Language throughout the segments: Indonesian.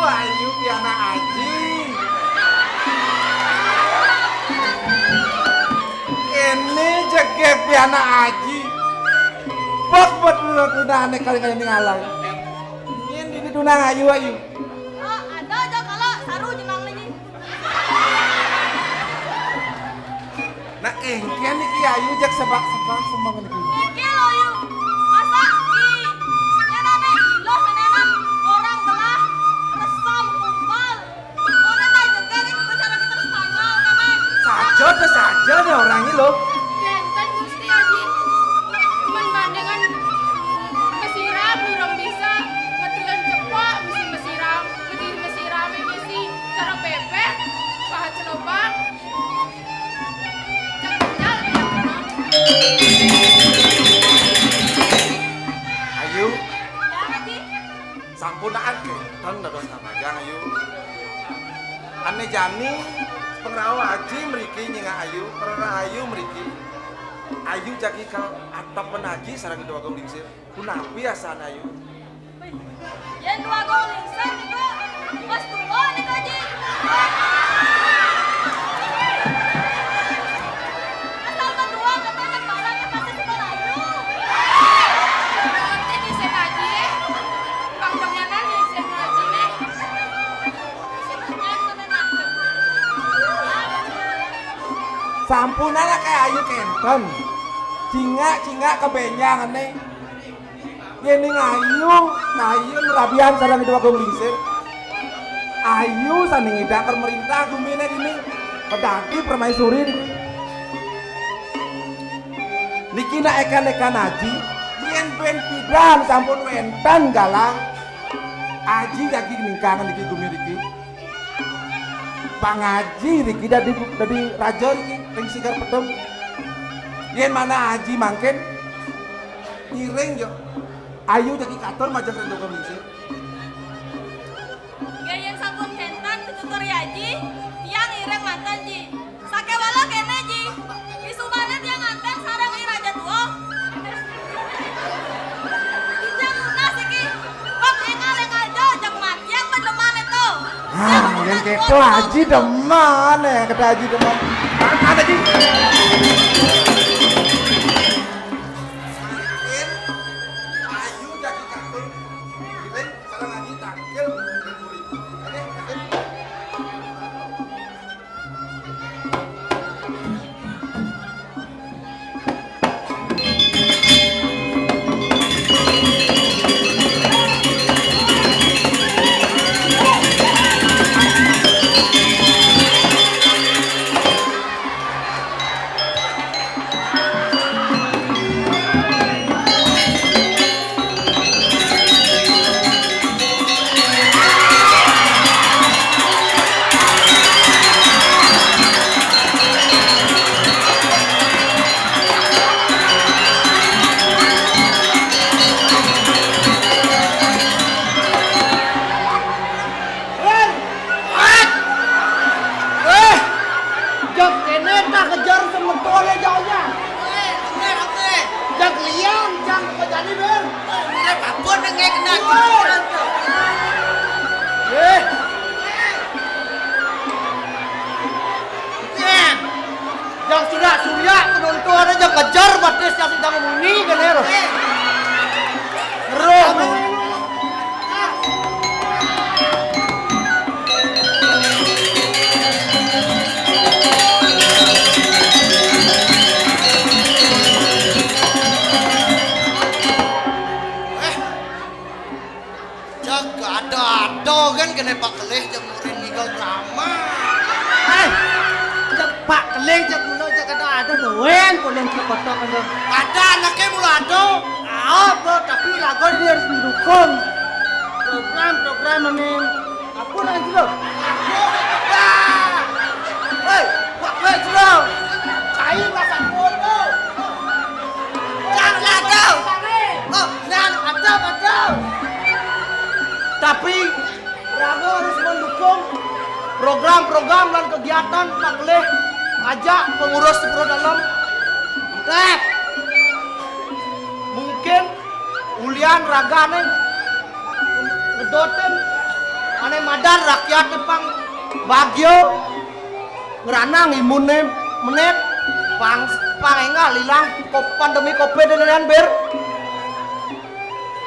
Ayu piana Aji. Ini jegep piana Aji. Bok buat tunane kali-kali ngalang. Ini tunang Ayu. Oh, ada aja kalau saru jenang lagi. Nah, engkian iki Ayu jak sebak-sebak semua niki. Iki lo Ayu. Masa ki nyenane iloh menenan orang belah resam kumpal. Ora ta juga nek bicara kita terus tanya kene. Saja deh orang ini loh. Genten Gusti Haji. Membandingkan mesiram durung bisa ngetilan cepok mesti mesiram mesti cara bebek paha celobak. Cekal ya kena. Ayu, Ya Haji. sampunaan kenten dados samajang Ayu. Ane jani pengrawa Haji mriki nyengak Ayu, perara Ayu mriki. Ayu jaki kal atap penaji sareng dua gong lingsir. Kunapi asan Ayu? Yen dua gol lingser niku pas tuwa niku Haji. Asal kedua katanya barangnya pasti suka Ayu. Nanti disen Haji ya. Bang pengenan disen Haji nih. Sampunan kayak Ayu kenten. Cingak kebenyangan nih. Ini Ayu rabian sareng dua gong lingsir. Ayu sanding idak pemerintah gumine gini. Pedati permaisuri niki. Niki na ekan Aji. Yen ben pidan sampun wentan galang. Aji lagi ningkangan niki gumi niki. Pangaji niki dadi raja niki ring sigar pedung. Yen mana Aji mangken iring yo. Ayu jadi kator majang rendong lingsir. Yen sampun kentan tutur Haji, tiang ireng mantan Ji. Sakewala kene Ji. Isumane tiang anten sareng raja tuwa. Kijang lunas iki. Kok engal-engal do jang matiang mendeman itu. Yang keto Haji deman ya, kata Haji deman. Ada Haji. Ayu jadi katur. Iring sareng Haji tangkil. Yang sudah surya penonton aja kejar batis yang sedang muni kan ya. Roh. Jaga ada kan kena Pak Kelih yang murid ninggal drama. Pak Kelih jak mulo jak ada doen pulang ke kota kan. Ada anaknya mula ada. Apa tapi lagu dia harus mendukung program ini. Apa lagi lo? Hei, Pak Kelih lo. Cair rasa bodo. Jangan ada. Oh, jangan ada. Tapi Rago harus mendukung program-program dan kegiatan Pak Kelih ajak pengurus di Pro Dalam. madan ragane ngedoten ane madan rakyat pang bagyo ngeranang imune menit pangenga lilang pandemi covid dan ber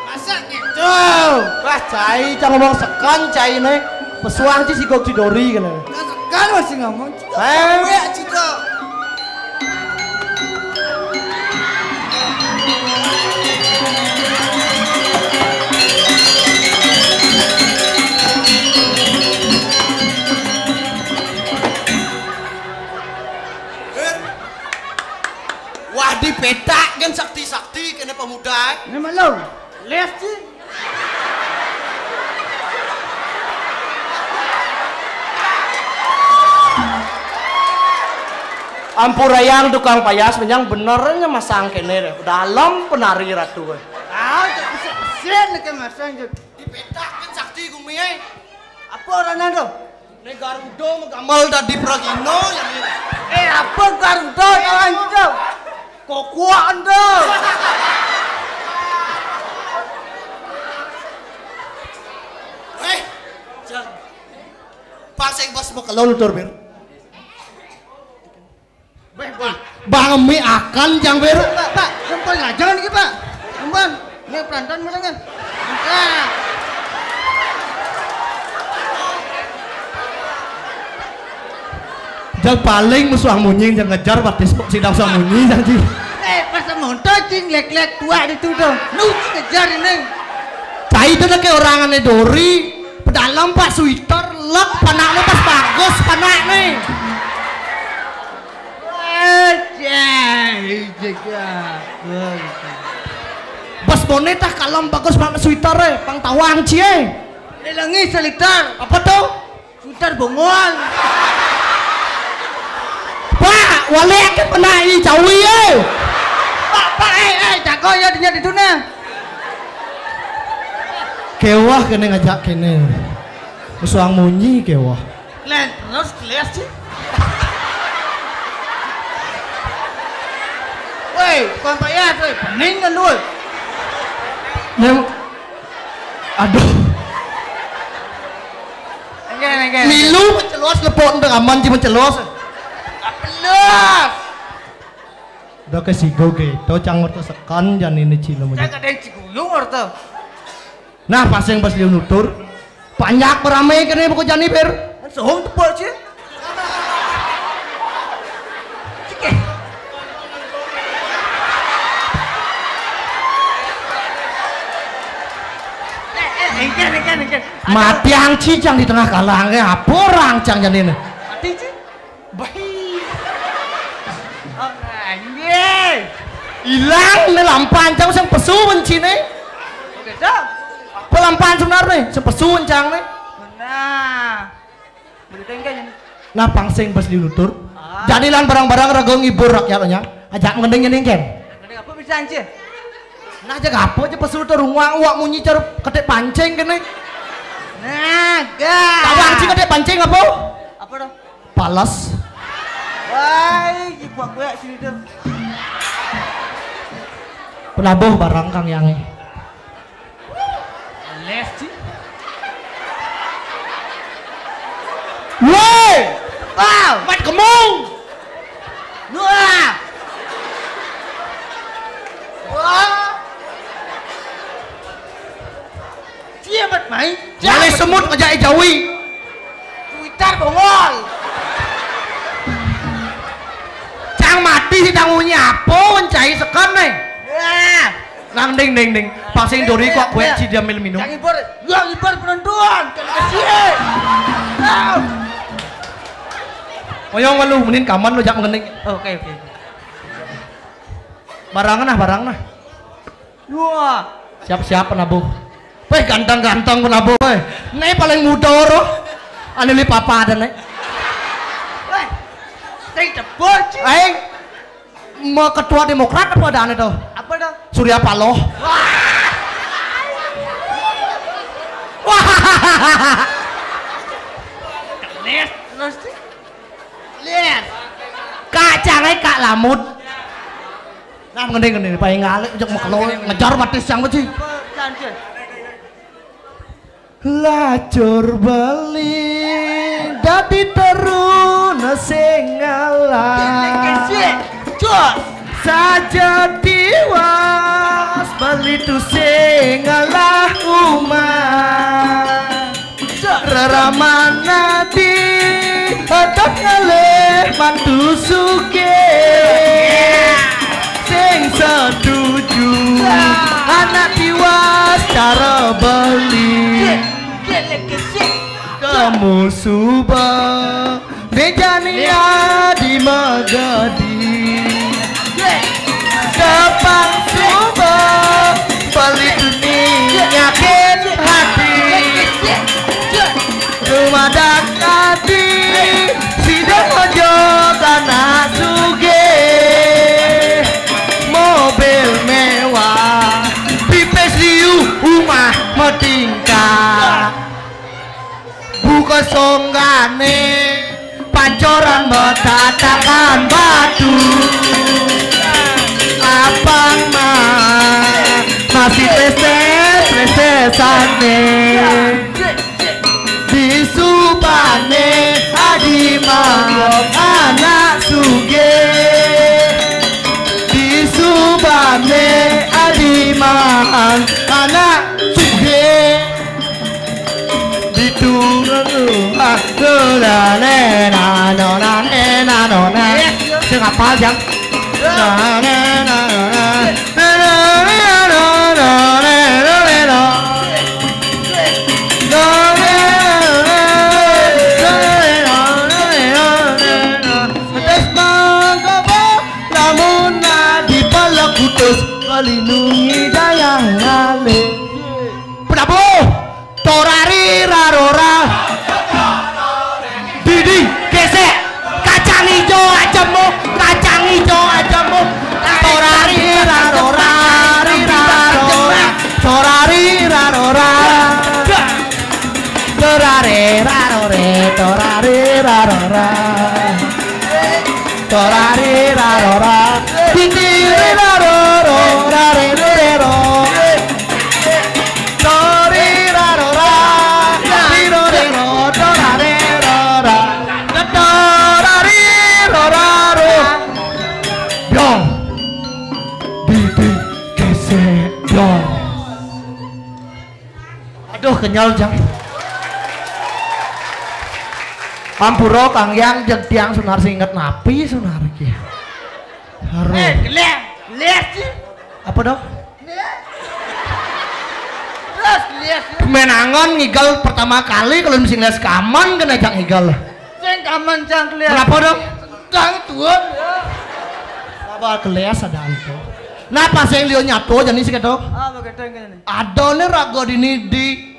masa gitu wah cai jangan ngomong sekan cai nih pesuang sih si gok cidori kan Sekan masih ngomong. ya Cito. Wah di petak kan sakti-sakti kena pemuda. ini malu lihat sih Ampurayang tukang payas menyang benernya masang kene dalam penari ratu tak bisa sen ke masang Di petak kan sakti kumie. apa orang nado Nih Garudo menggamel tadi Pragino yang ini. apa Garuda kawan itu kok kuat anda Paseng bos mau kalau lutur bir. Bang mi akan jang bir. pak jempol ngajangan gitu pak jempol ini perantan merengan nah Jang paling musuh munyi jang ngejar batis sidang sama munyi jang ji. pas montor cing lek-lek tua itu tuh nuci kejar ini Cai itu nak kayak orang aneh dori. Pedalam pak sweater lek panaknya pas bagus panak nih. Bos bonet tah kalem bagus banget sweater pang tawang cie. Lelangi selitar Apa tuh? selitar bongol Pak, wale akan penai cawi pak jago ya dia di tuna Kewah kena ngajak kene. Musuh munyi kewah. len terus kelas sih woi kon payah tuh pening kan lu Nem, aduh. enggak Milu mencelos lepon udah aman sih mencelos. pelas Udah ke sigo gitu, canggur tuh sekan jan ini cilo saya ada yang cikuyung orto Nah pas yang pas dia nutur, banyak beramai kene buku jani ber. sohong tepol sih enggan Mati ang cicang di tengah kalangnya, apa orang cang jan ini? mati sih baik oh anjing Hilang nih lampan cang sang pesu benci nih. oke dah Pelampan sebenarnya, sepesu cang nih. nah berita enggak Nah pangsing pas dinutur, jadilah barang-barang ragong ibu rakyatnya, ajak mendingin ingin. Kadang apa bisa anjir? Nah jaga apa aja pesu tuh ruang uak munyi cara ketek pancing kene. Nah, gak. Tawang sih ketek pancing apa? Apa dong? Palas. Wah, gua sini tuh. Penabuh barang kang yangi. Les sih. Woi, Wow, mat kemung. wah. Wah. Dia mat main. Jale semut ngajak jawi. Twitter bongol. Cang mati si tangunya apa mencai sekan nih. Nah, Nang ding ding ding. Pasing dori kok kue si dia minum. yang ibor penentuan. Kan kasih. Tahu. Oyong lu menin kaman lu jak ngening. Oke. Barangan nah. Wah. Siap-siap penabuh. Weh ganteng-ganteng penabuh weh. Nih paling muda roh. Ane li papa ada nih. Weh. Saya jebol sih. Mau ketua Demokrat apa ada ane tuh? Apa dong? Surya Paloh. Wah. Les terus sih. Les. Kak cangai kak lamut. Nah ngening paling ngalih ujak mau keluar ngejar batis yang sih. Anjir. Lajur beli dadi terun sing ngalah saja diwas beli tu sing ngalah umah reraman di otak ngalih mantu suke sing setuju anak diwas cara beli kamu subah Bejania di Magadi Sepang subah beli dunia yakin hati rumah dakati sidang ojo tanah suge mobil mewah pipes liu rumah metingkah buka songgane pancoran bertatakan batu abang mah masih presesane di subane adiman anak suge di subane adiman anak suge sing apal jang melindungi dayang ngale Prabowo torari rarora Didi gesek kacang hijau ajamu torari rarora torari rarora torare rarore torari rarora torari rarora Didi raroro rarero tori rarora rirorero torarerora torari roraro Byong Didi gesek Byong aduh kenyal jang Ampuro Kang Yang jeung tiang Sunar singet napi Sunar iki. Haru. Lihat sih. Apa dok? Terus lihat sih. Menangon ngigal pertama kali kalau mesti les kaman kena jang ngigal. Sing kaman jang lihat. Kenapa dok? Jang tuan. Apa kelias ada itu? Nah pas yang lihat nyato jadi sih dok. Ah begitu ini. Adone rago dini di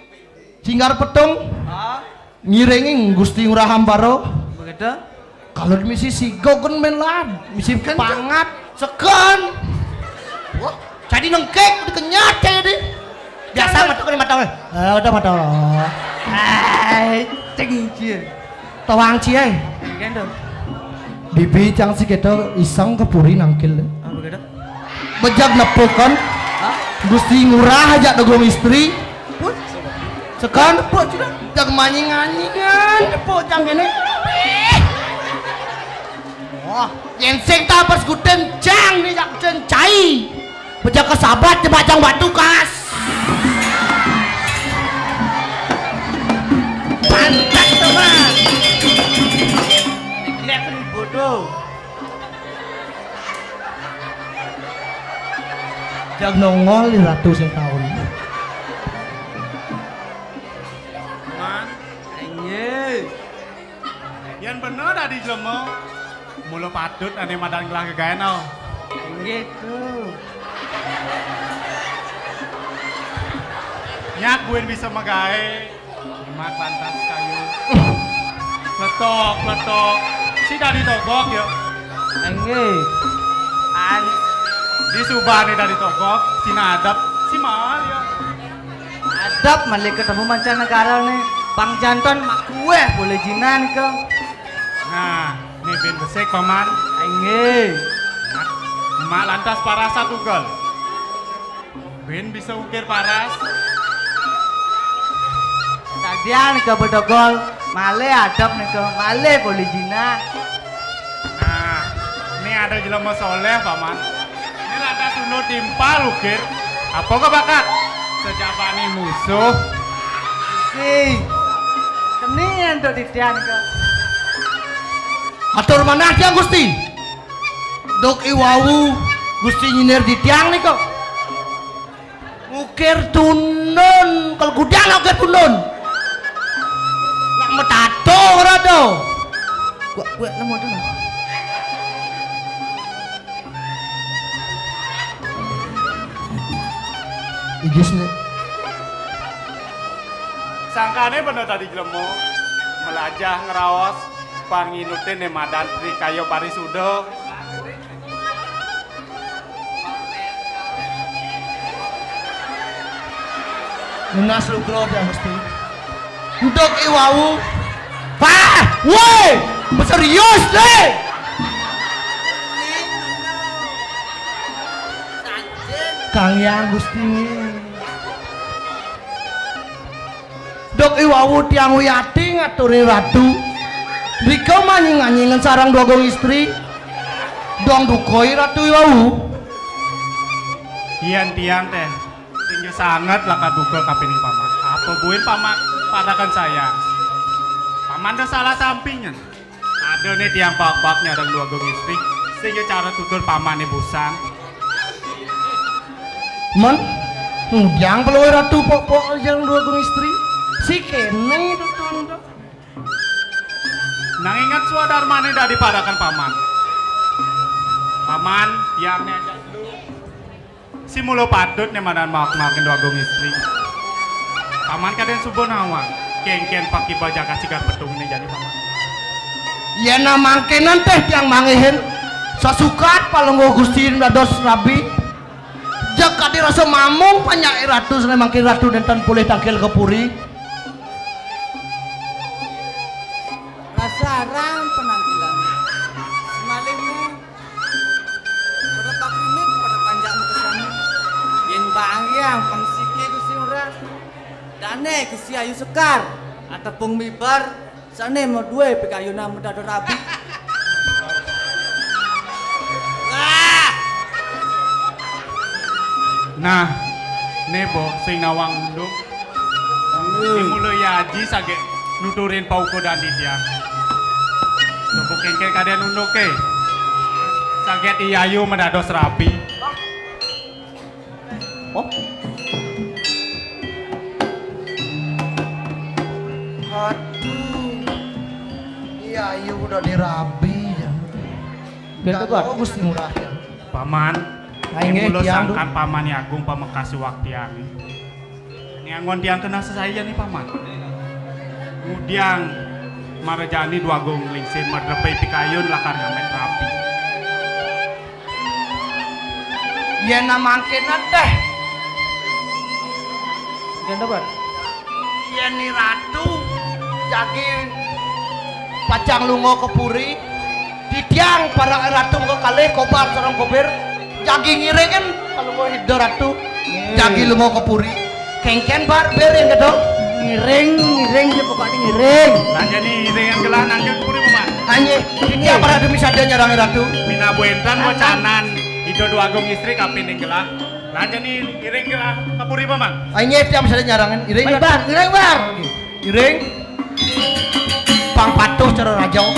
Singgar Petung. Ah. Ngirengi Gusti Ngurah Hambaro. Begitu. Kalau di misi sigo kan melad, misi pangat sekan. Wah, jadi nengkek dikenyat jadi. Biasa mata kan mata. Udah mata. Cengcir. Tawang cie. Gendong. Bibi cang si kita iseng kepuri nangkil. Ah begitu. Bejak nepokan. Gusti Ngurah aja dogong istri. Sekan. Jak manying-anyingan. Nepok jang ini. Wah, yang sing tak pas guten jang nih jak cencai. Bejak kesabat coba jang batu kas. Pantat teman. Kelihatan bodoh. Jak nongol di ratus tahun. Man, Anjir. yang bener tadi jelema. Mulu patut ane madan gelah kegaen au. Gitu. Nyak buin bisa magae. Mak lantas kayu. Letok. Si dari togok ya. Anjir. Di Subane dari togok, si nadap, si mal ya. Adab malik ketemu mancanegara nih. Bang Janton mak gue boleh jinan ke. Nah, ini ben besek paman. Anjir. Mak lantas parasa tugal. Ben bisa ukir paras. Tadian ke bedogol, male adab nih ke male polijina. Nah, ini ada jelema soleh paman. Ini ada sunut timpal ukir. Apa kau bakat? Sejabani musuh. Si, kenian tuh titian ke. Atur manah dia Gusti. Dok iwawu Gusti nyinir di tiang nih kok. Ngukir tunun, kalau gudang ngukir tunun. Nak metato rado. Gua nemu dulu. Igis nih. Sangkane bener tadi jelema melajah ngeraos panginutin madan tri kayo parisuda. Lunas lugro ya Gusti. Ndok iwau. Pak, woi, serius deh. Kang Yang Gusti. Dok iwau tiang wiyati ngaturi ratu. Rika manying-anyingan sarang dogong istri. Dong dukoi ratu iwau. Iyan tiang teh. Tinggi sangat laka duka kapining paman. Apa buin paman padakan saya. Paman dah salah sampingnya. Ada nih tiang pak-paknya ada dua gong istri. Sehingga cara tutur paman nih busan. Man, yang perlu ratu pok-pok yang dua gong istri. Si kene itu tuh. Nang ingat swadarmane dah dipadakan paman. Paman yang nih si mulo patut nih madan makin dua gong istri. Paman kadang subuh nawang, kengken pakai bajak cigar petung nih jadi paman. Ya namangkenan teh yang mangihin. Sasukat palenggo Gusti dados rabi. Jaka dirasa mamung panyak ratu sana mangkin ratu dan pulih tangkil ke puri. Rasaran penampilan. Semalingmu pada pakrimit pada panjang kesan. Yen bangyang pangsike Gusti Urang. Dane Gusti Ayu Sekar atapung mibar sane mau duwe pikayuna medado rabi. Nah, nebo sing nawang nduk. Ini mulai yaji sage nuturin pauko dan didiang. Tunggu kengkel kaden unduk ke. Sage iyayu mendados rapi. Oh. Aduh. Iya, iya udah dirabi ya. Gak tahu Gusti murah ya. Paman. Ini mulo sangkan paman agung pamekasi waktiang. Ini anggon tiang kena sesaya nih paman. Kemudian marajani dua gong lingsin madrepai pikayun lakar ngamet rapi. Ya namangkenan teh. Ganda bar. Ya ni ratu jadi pacang lungo ke puri. Didiang para ratu ke kali kobar sareng kober. Jagi ngiring kan kalau mau hidup ratu jagi lu mau ke puri kengken bar beri gitu ngiring dia pokoknya ngiring Nanya nih ngiring yang gelah nangkil puri paman. hanya ini apa ratu bisa dia nyerang ratu Mina buentan wacanan itu dua agung istri kapin yang gelah. Nanya nih ngiring gelah kapuri paman. hanya dia bisa dia nyerangin ngiring bar ngiring pang patuh cara rajau